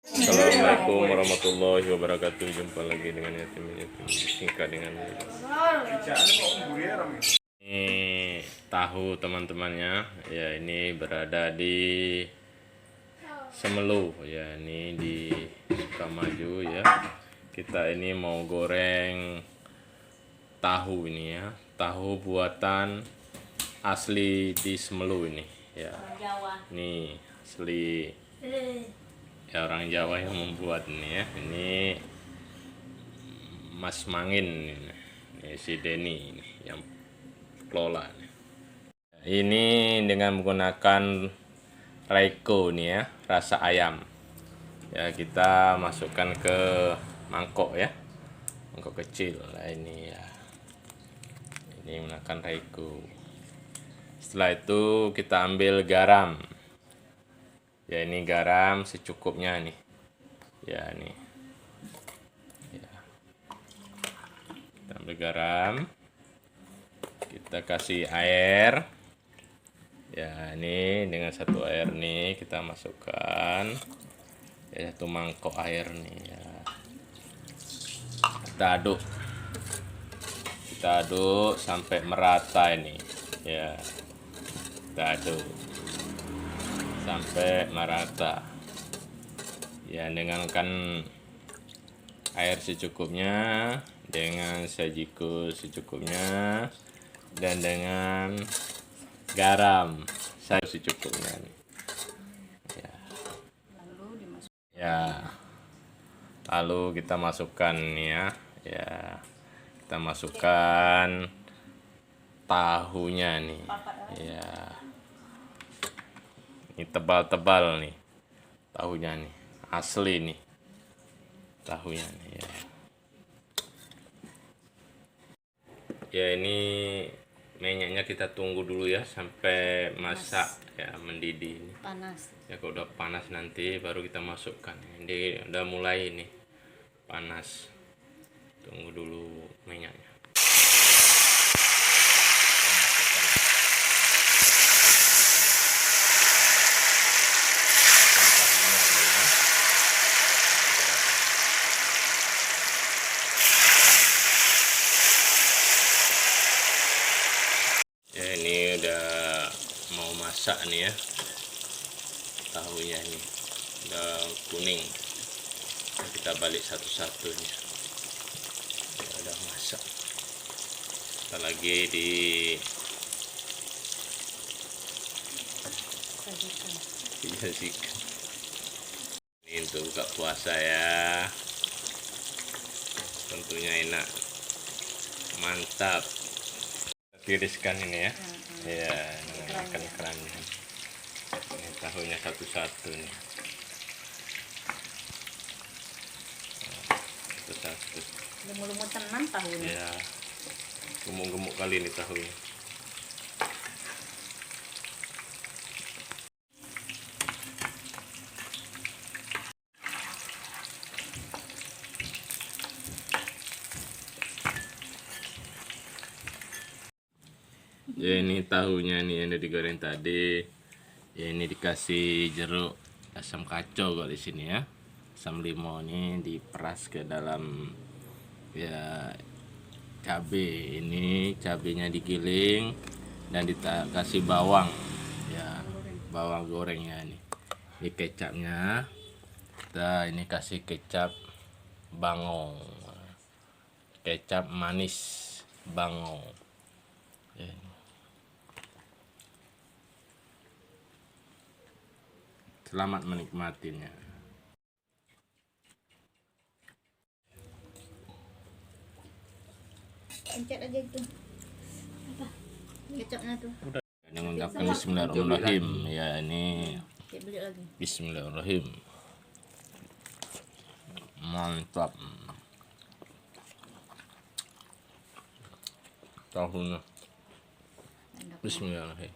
Assalamualaikum warahmatullahi wabarakatuh. Jumpa lagi dengan Yatim singkat dengan ini tahu teman-temannya ya. Ini berada di Semelu ya, ini di Sukamaju ya. Kita ini mau goreng tahu ini ya, tahu buatan asli di Semelu ini ya. Ini asli ya, orang Jawa yang membuat ini ya. Ini Mas Mangin ini si Denny ini yang kelola. Ini dengan menggunakan Reiko nih ya, rasa ayam ya. Kita masukkan ke mangkok ya, mangkok kecil lah ini ya. Ini menggunakan Reiko. Setelah itu kita ambil garam ya, ini garam secukupnya nih ya. Nih ya, kita ambil garam, kita kasih air ya. Ini dengan satu air nih kita masukkan ya, satu mangkok air nih ya. Kita aduk sampai merata ini ya. Kita aduk sampai merata ya, dengan air secukupnya, dengan sajiku secukupnya, dan dengan garam saya secukupnya nih ya. Ya, lalu kita masukkan nih ya. Ya, kita masukkan tahunya nih ya. Ini tebal-tebal nih tahunya nih, asli nih tahunya nih ya. Ya, ini minyaknya kita tunggu dulu ya sampai masak ya, mendidih ini. Panas Ya, kalau udah panas nanti baru kita masukkan. Ini udah mulai nih panas, tunggu dulu minyaknya. Ya, ini udah mau masak nih ya, tahunya ini udah kuning. Kita balik satu-satu nih ya, udah masak. Kita lagi disajikan. Ini untuk buka puasa ya, tentunya enak, mantap. Tiriskan ini ya. Ya, dengan kerannya. Ini tahunya satu-satu nih. Satu-satu. lumut-lumut tenan tahunya Ya, gemuk-gemuk kali ini tahunya. Ya, ini tahunya nih yang udah digoreng tadi. Ya, ini dikasih jeruk asam kacau kok di sini ya. Asam limau ini diperas ke dalam ya cabe. Ini cabenya digiling dan dikasih bawang ya, bawang gorengnya ini. Ini kecapnya. Kita ini kasih kecap bangong. Kecap manis bangong. Ya. Selamat menikmatinya. pencet aja itu apa kecapnya tuh. Ini mengucapkan Bismillahirrahmanirrahim ya. Ini Beli lagi. Bismillahirrahmanirrahim, mantap tahunya. Bismillahirrahmanirrahim.